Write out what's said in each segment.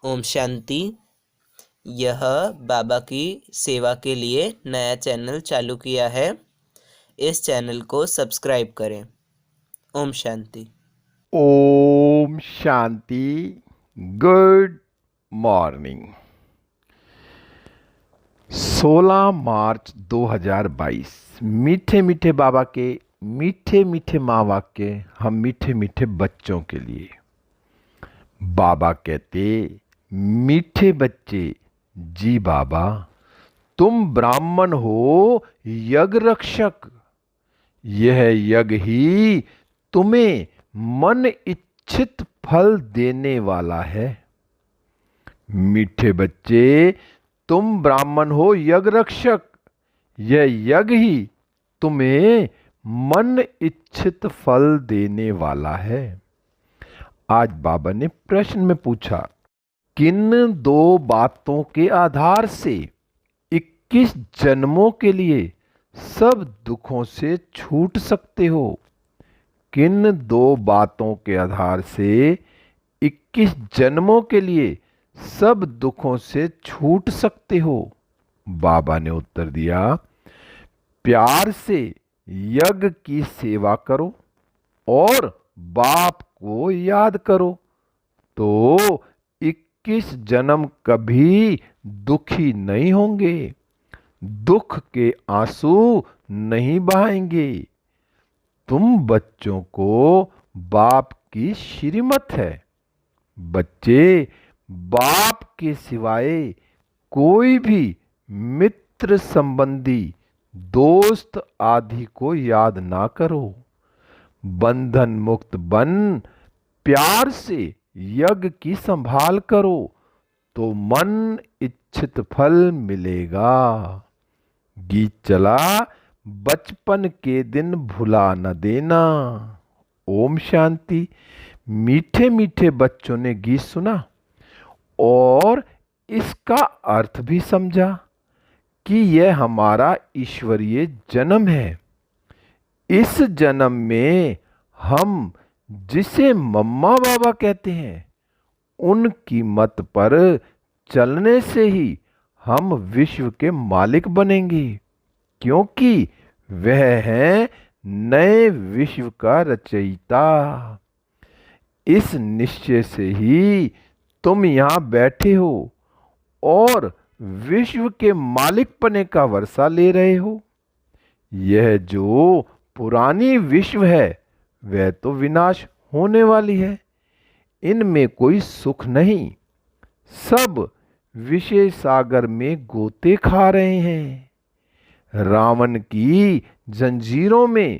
ओम शांति। यह बाबा की सेवा के लिए नया चैनल चालू किया है। इस चैनल को सब्सक्राइब करें। ओम शांति। ओम शांति। Good morning. 16 मार्च 2022। मीठे मीठे बाबा के मीठे मीठे माँ वाक्य हम मीठे मीठे बच्चों के लिए। बाबा कहते, मीठे बच्चे जी बाबा, तुम ब्राह्मण हो यज्ञ रक्षक। यह यज्ञ ही तुम्हें मन इच्छित फल देने वाला है। मीठे बच्चे, तुम ब्राह्मण हो यज्ञ रक्षक। यह यज्ञ ही तुम्हें मन इच्छित फल देने वाला है। आज बाबा ने प्रश्न में पूछा, किन दो बातों के आधार से 21 जन्मों के लिए सब दुखों से छूट सकते हो? किन दो बातों के आधार से 21 जन्मों के लिए सब दुखों से छूट सकते हो? बाबा ने उत्तर दिया, प्यार से यज्ञ की सेवा करो और बाप को याद करो तो 21 जन्म कभी दुखी नहीं होंगे, दुख के आंसू नहीं बहाएंगे। तुम बच्चों को बाप की श्रीमत है। बच्चे, बाप के सिवाय कोई भी मित्र संबंधी दोस्त आदि को याद ना करो। बंधन मुक्त बन प्यार से यज्ञ की संभाल करो तो मन इच्छित फल मिलेगा। गीत चला, बचपन के दिन भुला न देना। ओम शांति। मीठे मीठे बच्चों ने गीत सुना और इसका अर्थ भी समझा कि यह हमारा ईश्वरीय जन्म है। इस जन्म में हम जिसे मम्मा बाबा कहते हैं, उनकी मत पर चलने से ही हम विश्व के मालिक बनेंगे, क्योंकि वह है नए विश्व का रचयिता। इस निश्चय से ही तुम यहां बैठे हो और विश्व के मालिक पने का वर्षा ले रहे हो। यह जो पुरानी विश्व है वह तो विनाश होने वाली है, इनमें कोई सुख नहीं। सब विषय सागर में गोते खा रहे हैं। रावण की जंजीरों में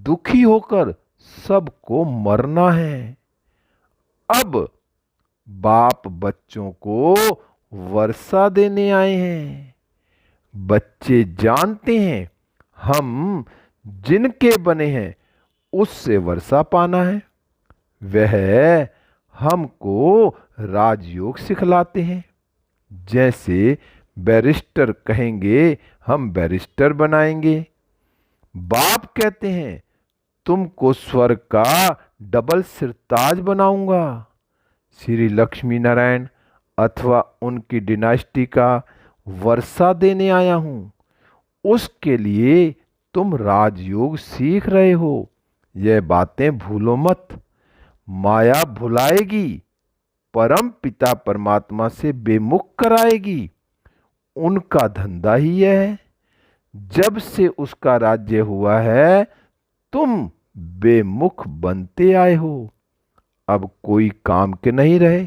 दुखी होकर सबको मरना है। अब बाप बच्चों को वर्षा देने आए हैं। बच्चे जानते हैं हम जिनके बने हैं उससे वर्षा पाना है। वह हमको राजयोग सिखलाते हैं। जैसे बैरिस्टर कहेंगे हम बैरिस्टर बनाएंगे। बाप कहते हैं तुमको स्वर्ग का डबल सिरताज बनाऊंगा। श्री लक्ष्मी नारायण अथवा उनकी डिनास्टी का वर्षा देने आया हूं। उसके लिए तुम राजयोग सीख रहे हो। यह बातें भूलो मत। माया भुलाएगी, परम पिता परमात्मा से बेमुख कराएगी। उनका धंधा ही यह है। जब से उसका राज्य हुआ है तुम बेमुख बनते आए हो। अब कोई काम के नहीं रहे।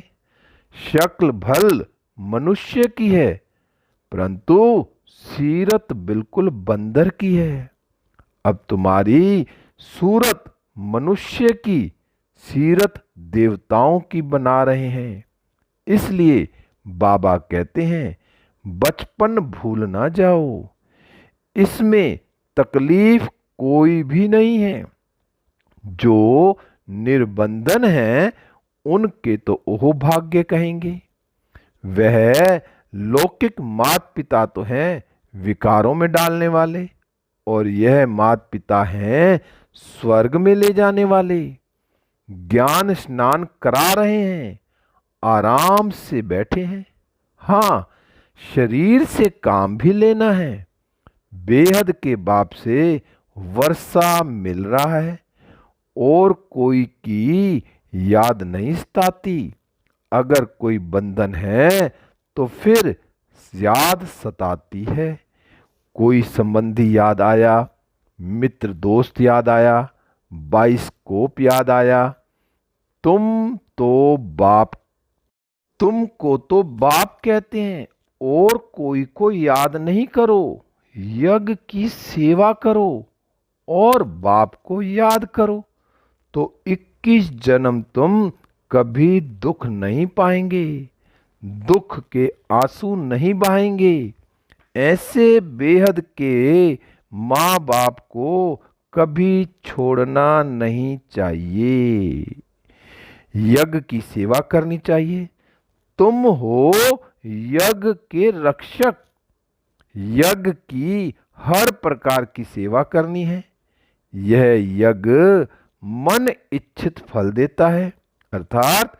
शक्ल भल मनुष्य की है परंतु सीरत बिल्कुल बंदर की है। अब तुम्हारी सूरत मनुष्य की, सीरत देवताओं की बना रहे हैं। इसलिए बाबा कहते हैं बचपन भूल ना जाओ। इसमें तकलीफ कोई भी नहीं है। जो निर्बंधन है उनके तो ओह भाग्य कहेंगे। वह लौकिक मात पिता तो हैं विकारों में डालने वाले, और यह मात पिता हैं स्वर्ग में ले जाने वाले। ज्ञान स्नान करा रहे हैं, आराम से बैठे हैं। हाँ, शरीर से काम भी लेना है। बेहद के बाप से वर्षा मिल रहा है और कोई की याद नहीं सताती। अगर कोई बंधन है तो फिर याद सताती है। कोई संबंधी याद आया, मित्र दोस्त याद आया, बाइस्कोप याद आया। तुम तो बाप तुमको तो बाप कहते हैं और कोई को याद नहीं करो। यज्ञ की सेवा करो और बाप को याद करो तो 21 जन्म तुम कभी दुख नहीं पाएंगे, दुख के आंसू नहीं बहाएंगे। ऐसे बेहद के माँ बाप को कभी छोड़ना नहीं चाहिए। यज्ञ की सेवा करनी चाहिए। तुम हो यज्ञ के रक्षक। यज्ञ की हर प्रकार की सेवा करनी है। यह यज्ञ मन इच्छित फल देता है, अर्थात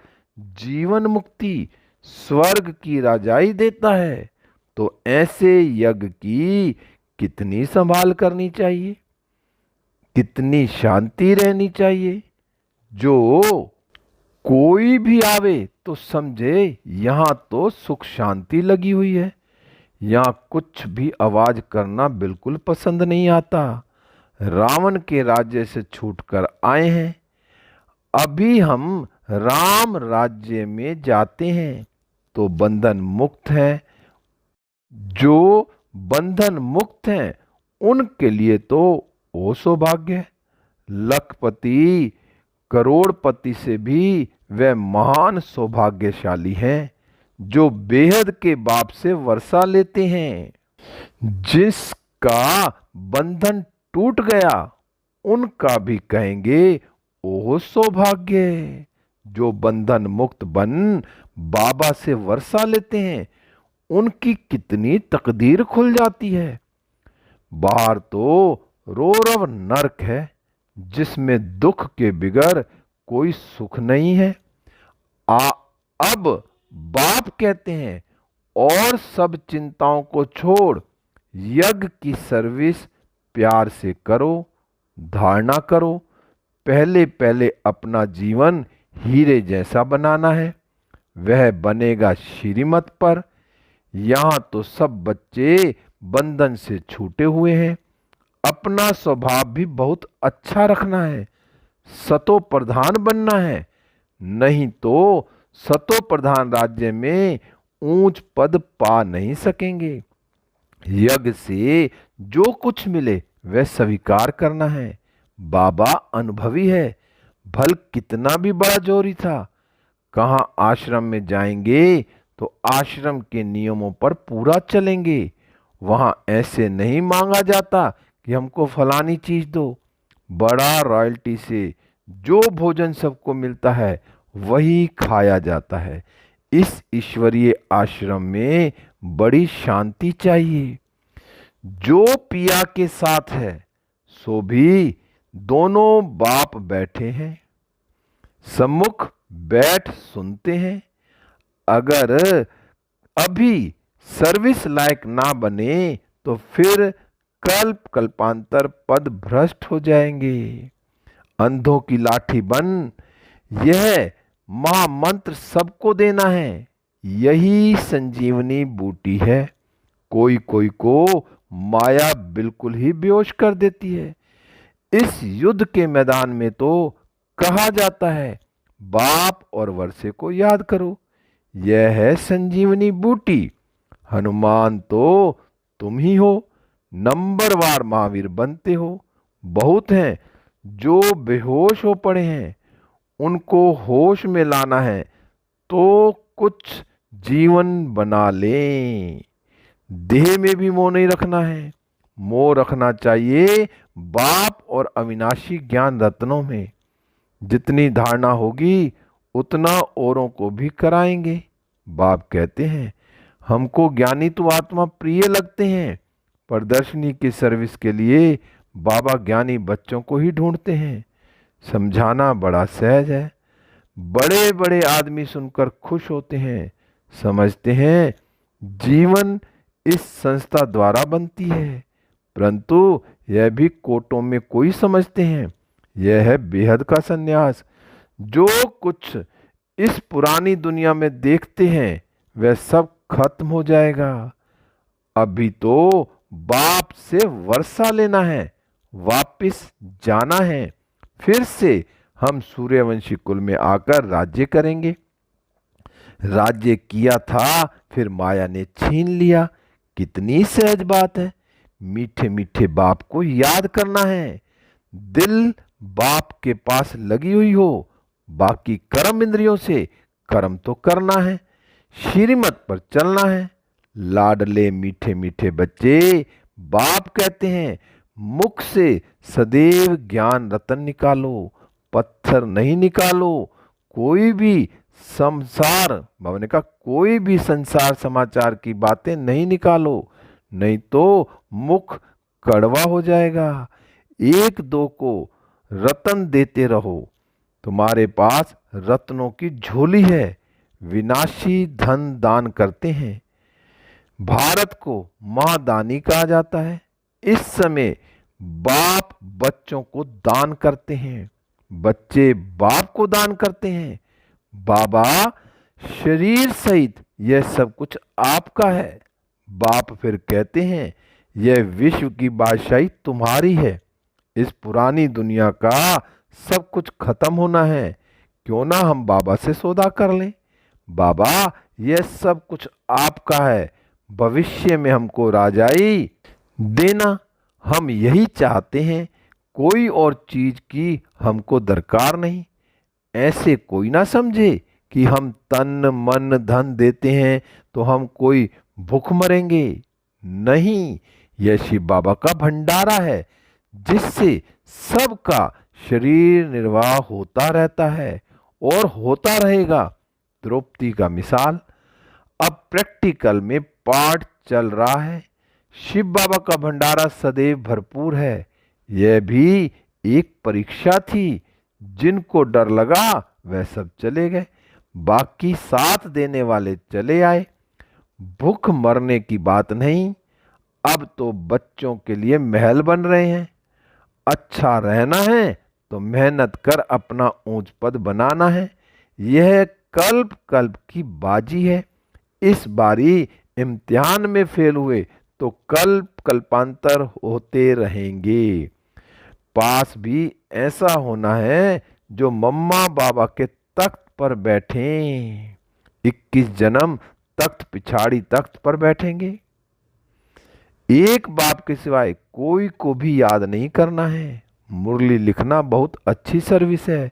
जीवन मुक्ति, स्वर्ग की राजाई देता है। तो ऐसे यज्ञ की कितनी संभाल करनी चाहिए, कितनी शांति रहनी चाहिए। जो कोई भी आवे तो समझे यहाँ तो सुख शांति लगी हुई है, यहाँ कुछ भी आवाज करना बिल्कुल पसंद नहीं आता। रावण के राज्य से छूटकर आए हैं, अभी हम राम राज्य में जाते हैं तो बंधन मुक्त हैं। जो बंधन मुक्त हैं उनके लिए तो ओ सौभाग्य है। लखपति करोड़पति से भी वे महान सौभाग्यशाली हैं जो बेहद के बाप से वर्षा लेते हैं। जिसका बंधन टूट गया उनका भी कहेंगे ओह सौभाग्य। जो बंधन मुक्त बन बाबा से वर्षा लेते हैं उनकी कितनी तकदीर खुल जाती है। बाहर तो रोरव नरक है जिसमें दुख के बिगर कोई सुख नहीं है। अब बाप कहते हैं और सब चिंताओं को छोड़ यज्ञ की सर्विस प्यार से करो, धारणा करो। पहले पहले अपना जीवन हीरे जैसा बनाना है, वह बनेगा श्रीमत पर। यहाँ तो सब बच्चे बंधन से छूटे हुए हैं। अपना स्वभाव भी बहुत अच्छा रखना है, सतो प्रधान बनना है, नहीं तो सतो प्रधान राज्य में ऊंच पद पा नहीं सकेंगे। यज्ञ से जो कुछ मिले वह स्वीकार करना है। बाबा अनुभवी है, भल कितना भी बड़ा जोरी था। कहाँ आश्रम में जाएंगे तो आश्रम के नियमों पर पूरा चलेंगे। वहां ऐसे नहीं मांगा जाता कि हमको फलानी चीज दो। बड़ा रॉयल्टी से जो भोजन सबको मिलता है वही खाया जाता है। इस ईश्वरीय आश्रम में बड़ी शांति चाहिए। जो पिया के साथ है सो भी दोनों बाप बैठे हैं, सम्मुख बैठ सुनते हैं। अगर अभी सर्विस लायक ना बने तो फिर कल्प कल्पांतर पद भ्रष्ट हो जाएंगे। अंधों की लाठी बन, यह महामंत्र सबको देना है। यही संजीवनी बूटी है। कोई कोई को माया बिल्कुल ही बेहोश कर देती है। इस युद्ध के मैदान में तो कहा जाता है बाप और वर्षे को याद करो। यह है संजीवनी बूटी। हनुमान तो तुम ही हो, नंबरवार महावीर बनते हो। बहुत हैं जो बेहोश हो पड़े हैं, उनको होश में लाना है तो कुछ जीवन बना लें। देह में भी मोह नहीं रखना है, मोह रखना चाहिए बाप और अविनाशी ज्ञान रत्नों में। जितनी धारणा होगी उतना औरों को भी कराएंगे। बाप कहते हैं हमको ज्ञानी तो आत्मा प्रिय लगते हैं, प्रदर्शनी की सर्विस के लिए बाबा ज्ञानी बच्चों को ही ढूंढते हैं। समझाना बड़ा सहज है, बड़े बड़े आदमी सुनकर खुश होते हैं, समझते हैं जीवन इस संस्था द्वारा बनती है, परंतु यह भी कोटों में कोई समझते हैं यह है बेहद का संन्यास। जो कुछ इस पुरानी दुनिया में देखते हैं वह सब खत्म हो जाएगा। अभी तो बाप से वर्षा लेना है, वापिस जाना है, फिर से हम सूर्यवंशी कुल में आकर राज्य करेंगे। राज्य किया था फिर माया ने छीन लिया, कितनी सहज बात है। मीठे मीठे बाप को याद करना है, दिल बाप के पास लगी हुई हो, बाकी कर्म इंद्रियों से कर्म तो करना है, श्रीमत पर चलना है। लाडले मीठे मीठे बच्चे, बाप कहते हैं मुख से सदैव ज्ञान रतन निकालो, पत्थर नहीं निकालो। कोई भी कोई भी संसार समाचार की बातें नहीं निकालो, नहीं तो मुख कड़वा हो जाएगा। एक दो को रतन देते रहो, तुम्हारे पास रत्नों की झोली है, विनाशी धन दान करते हैं। भारत को महादानी कहा जाता है। इस समय बाप बच्चों को दान करते हैं, बच्चे बाप को दान करते हैं। बाबा शरीर सहित यह सब कुछ आपका है। बाप फिर कहते हैं यह विश्व की बादशाही तुम्हारी है। इस पुरानी दुनिया का सब कुछ खत्म होना है, क्यों ना हम बाबा से सौदा कर लें। बाबा यह सब कुछ आपका है, भविष्य में हमको राजाई देना, हम यही चाहते हैं, कोई और चीज की हमको दरकार नहीं। ऐसे कोई ना समझे कि हम तन मन धन देते हैं तो हम कोई भूख मरेंगे। नहीं, यह शिव बाबा का भंडारा है, जिससे सबका शरीर निर्वाह होता रहता है और होता रहेगा। द्रौपदी का मिसाल अब प्रैक्टिकल में पाठ चल रहा है। शिव बाबा का भंडारा सदैव भरपूर है। यह भी एक परीक्षा थी, जिनको डर लगा वह सब चले गए, बाकी साथ देने वाले चले आए। भूख मरने की बात नहीं, अब तो बच्चों के लिए महल बन रहे हैं। अच्छा रहना है तो मेहनत कर अपना ऊंच पद बनाना है। यह कल्प कल्प की बाजी है। इस बारी इम्तिहान में फेल हुए तो कल्प कल्पांतर होते रहेंगे। पास भी ऐसा होना है जो मम्मा बाबा के तख्त पर बैठे। 21 जन्म तख्त पिछाड़ी तख्त पर बैठेंगे। एक बाप के सिवाय कोई को भी याद नहीं करना है। मुरली लिखना बहुत अच्छी सर्विस है,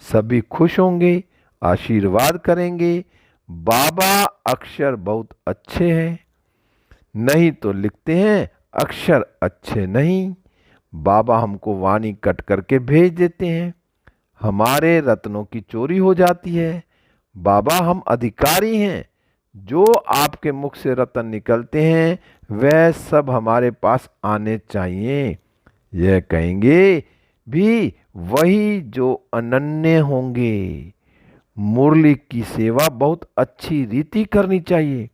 सभी खुश होंगे, आशीर्वाद करेंगे। बाबा अक्षर बहुत अच्छे हैं, नहीं तो लिखते हैं अक्षर अच्छे नहीं। बाबा हमको वाणी कट करके भेज देते हैं, हमारे रत्नों की चोरी हो जाती है। बाबा हम अधिकारी हैं, जो आपके मुख से रत्न निकलते हैं वह सब हमारे पास आने चाहिए। यह कहेंगे भी वही जो अनन्य होंगे। मुरली की सेवा बहुत अच्छी रीति करनी चाहिए,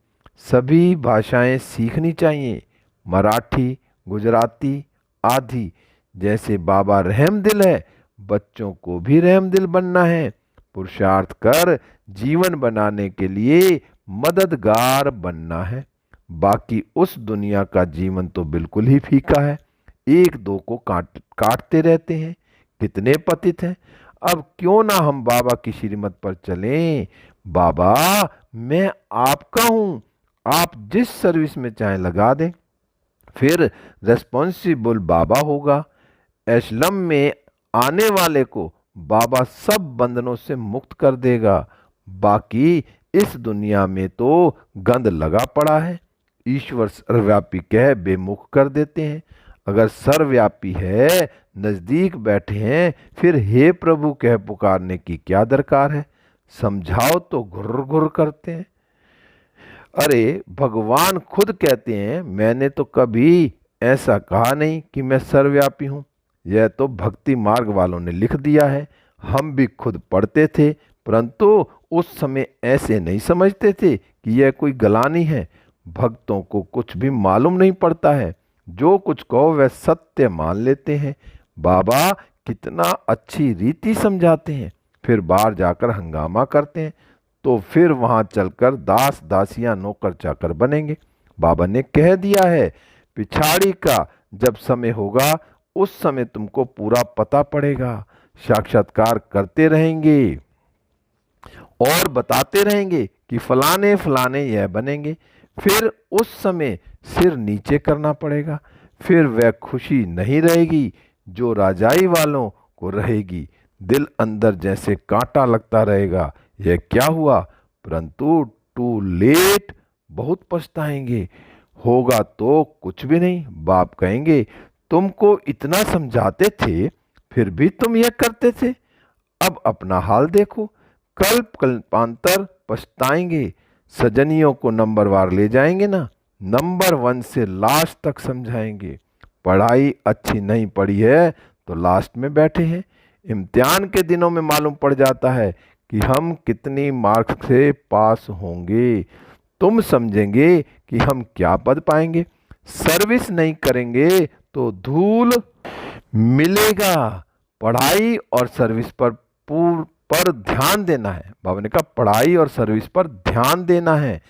सभी भाषाएं सीखनी चाहिए, मराठी, गुजराती आदि। जैसे बाबा रहमदिल है, बच्चों को भी रहमदिल बनना है। पुरुषार्थ कर जीवन बनाने के लिए मददगार बनना है। बाकी उस दुनिया का जीवन तो बिल्कुल ही फीका है, एक दो को काटते रहते हैं। कितने पतित हैं। अब क्यों ना हम बाबा की श्रीमत पर चलें। बाबा मैं आपका हूं, आप जिस सर्विस में चाहे लगा दें। फिर रेस्पॉन्सिबल बाबा होगा। एशलम में आने वाले को बाबा सब बंधनों से मुक्त कर देगा। बाकी इस दुनिया में तो गंध लगा पड़ा है। ईश्वर सर्वव्यापी कह बेमुख कर देते हैं। अगर सर्वव्यापी है, नजदीक बैठे हैं, फिर हे प्रभु कह पुकारने की क्या दरकार है। समझाओ तो घुर घुर करते हैं। अरे भगवान खुद कहते हैं मैंने तो कभी ऐसा कहा नहीं कि मैं सर्वव्यापी हूं। यह तो भक्ति मार्ग वालों ने लिख दिया है, हम भी खुद पढ़ते थे परंतु उस समय ऐसे नहीं समझते थे कि यह कोई गलानी है। भक्तों को कुछ भी मालूम नहीं पड़ता है, जो कुछ कहो वह सत्य मान लेते हैं। बाबा कितना अच्छी रीति समझाते हैं, फिर बाहर जाकर हंगामा करते हैं, तो फिर वहां चलकर दास दासियां नौकर चाकर बनेंगे। बाबा ने कह दिया है, पिछाड़ी का जब समय होगा उस समय तुमको पूरा पता पड़ेगा। साक्षात्कार करते रहेंगे और बताते रहेंगे कि फलाने फलाने यह बनेंगे। फिर उस समय सिर नीचे करना पड़ेगा। फिर वह खुशी नहीं रहेगी जो राजाई वालों को रहेगी। दिल अंदर जैसे कांटा लगता रहेगा, यह क्या हुआ, परंतु टू लेट, बहुत पछताएंगे। होगा तो कुछ भी नहीं। बाप कहेंगे, तुमको इतना समझाते थे फिर भी तुम यह करते थे, अब अपना हाल देखो। कल्प कल्पांतर पछताएंगे। सजनियों को नंबरवार ले जाएंगे ना, नंबर 1 से लास्ट तक समझाएंगे। पढ़ाई अच्छी नहीं पड़ी है तो लास्ट में बैठे हैं। इम्तिहान के दिनों में मालूम पड़ जाता है कि हम कितनी मार्क्स से पास होंगे। तुम समझेंगे कि हम क्या पद पाएंगे। सर्विस नहीं करेंगे तो धूल मिलेगा। पढ़ाई और सर्विस पर ध्यान देना है। बाबा ने कहा पढ़ाई और सर्विस पर ध्यान देना है।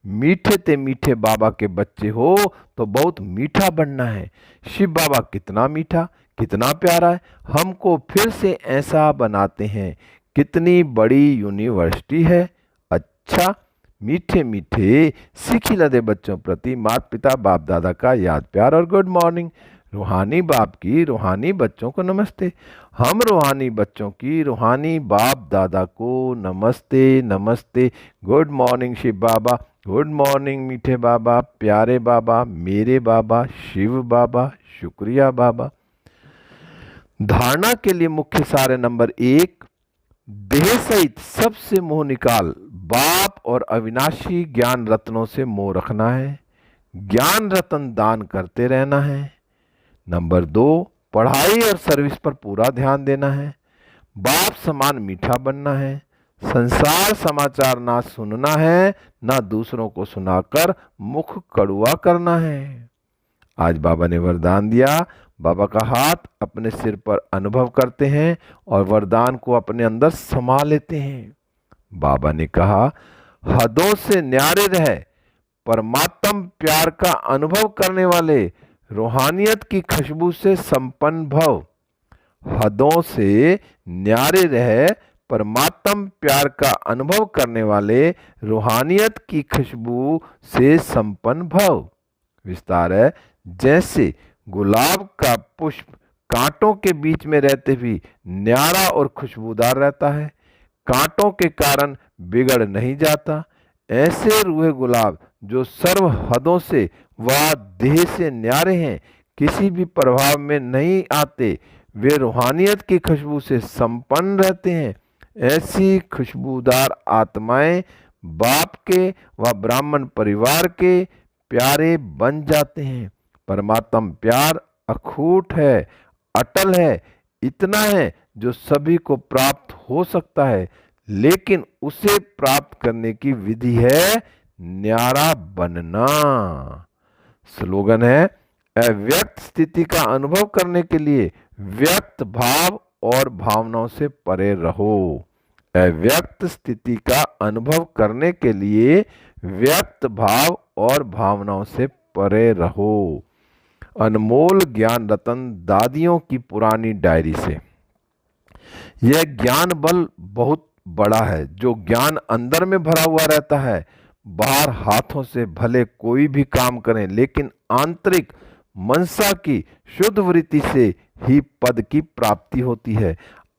मीठे ते मीठे बाबा के बच्चे हो तो बहुत मीठा बनना है। शिव बाबा कितना मीठा, कितना प्यारा है, हमको फिर से ऐसा बनाते हैं। कितनी बड़ी यूनिवर्सिटी है। अच्छा, मीठे मीठे सीखी लदे बच्चों प्रति माता पिता बाप दादा का याद प्यार और गुड मॉर्निंग। रूहानी बाप की रूहानी बच्चों को नमस्ते। हम रूहानी बच्चों की रूहानी बाप दादा को नमस्ते नमस्ते। गुड मॉर्निंग शिव बाबा, गुड मॉर्निंग मीठे बाबा, प्यारे बाबा, मेरे बाबा, शिव बाबा, शुक्रिया बाबा। धारणा के लिए मुख्य सारे नंबर 1, देह सहित सबसे मोह निकाल। बाप और अविनाशी ज्ञान रत्नों से मोह रखना है। ज्ञान रत्न दान करते रहना है। नंबर 2, पढ़ाई और सर्विस पर पूरा ध्यान देना है। बाप समान मीठा बनना है। संसार समाचार ना सुनना है, ना दूसरों को सुनाकर मुख कड़ुआ करना है। आज बाबा ने वरदान दिया। बाबा का हाथ अपने सिर पर अनुभव करते हैं और वरदान को अपने अंदर समा लेते हैं। बाबा ने कहा, हदों से न्यारे रह, परमात्म प्यार का अनुभव करने वाले, रूहानियत की खुशबू से संपन्न भव। हदों से न्यारे रह, परमात्म प्यार का अनुभव करने वाले, रूहानियत की खुशबू से संपन्न भव। विस्तार है, जैसे गुलाब का पुष्प कांटों के बीच में रहते भी न्यारा और खुशबूदार रहता है, कांटों के कारण बिगड़ नहीं जाता, ऐसे रूहे गुलाब जो सर्व हदों से व देह से न्यारे हैं, किसी भी प्रभाव में नहीं आते, वे रूहानियत की खुशबू से संपन्न रहते हैं। ऐसी खुशबूदार आत्माएं बाप के व ब्राह्मण परिवार के प्यारे बन जाते हैं। परमात्म प्यार अखूट है, अटल है, इतना है जो सभी को प्राप्त हो सकता है, लेकिन उसे प्राप्त करने की विधि है न्यारा बनना। स्लोगन है, अव्यक्त स्थिति का अनुभव करने के लिए व्यक्त भाव और भावनाओं से परे रहो। अव्यक्त स्थिति का अनुभव करने के लिए व्यक्त भाव और भावनाओं से परे रहो। अनमोल ज्ञान रतन दादियों की पुरानी डायरी से। यह ज्ञान बल बहुत बड़ा है। जो ज्ञान अंदर में भरा हुआ रहता है, बाहर हाथों से भले कोई भी काम करें, लेकिन आंतरिक मनसा की शुद्ध वृत्ति से ही पद की प्राप्ति होती है।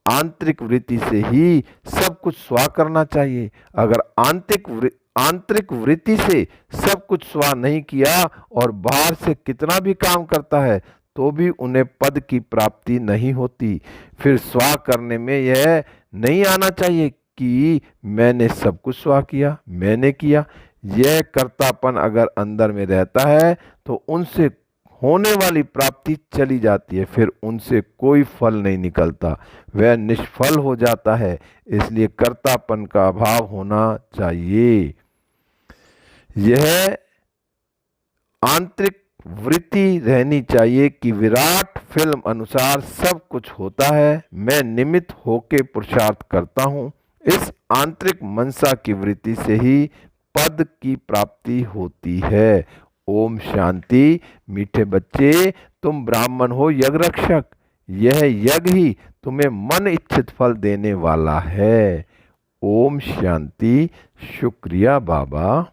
आंतरिक वृत्ति से ही सब कुछ स्वा करना चाहिए। अगर आंतरिक वृत्ति से सब कुछ स्वा नहीं किया और बाहर से कितना भी काम करता है तो भी उन्हें पद की प्राप्ति नहीं होती। फिर स्वा करने में यह नहीं आना चाहिए कि मैंने सब कुछ स्वा किया, मैंने किया। यह कर्तापन अगर अंदर में रहता है तो उनसे होने वाली प्राप्ति चली जाती है, फिर उनसे कोई फल नहीं निकलता, वह निष्फल हो जाता है। इसलिए कर्तापन का अभाव होना चाहिए। यह आंतरिक वृत्ति रहनी चाहिए कि विराट फिल्म अनुसार सब कुछ होता है, मैं निमित्त होके पुरुषार्थ करता हूँ। इस आंतरिक मनसा की वृत्ति से ही पद की प्राप्ति होती है। ओम शांति। मीठे बच्चे, तुम ब्राह्मण हो यज्ञ रक्षक, यह यज्ञ ही तुम्हें मन इच्छित फल देने वाला है। ओम शांति। शुक्रिया बाबा।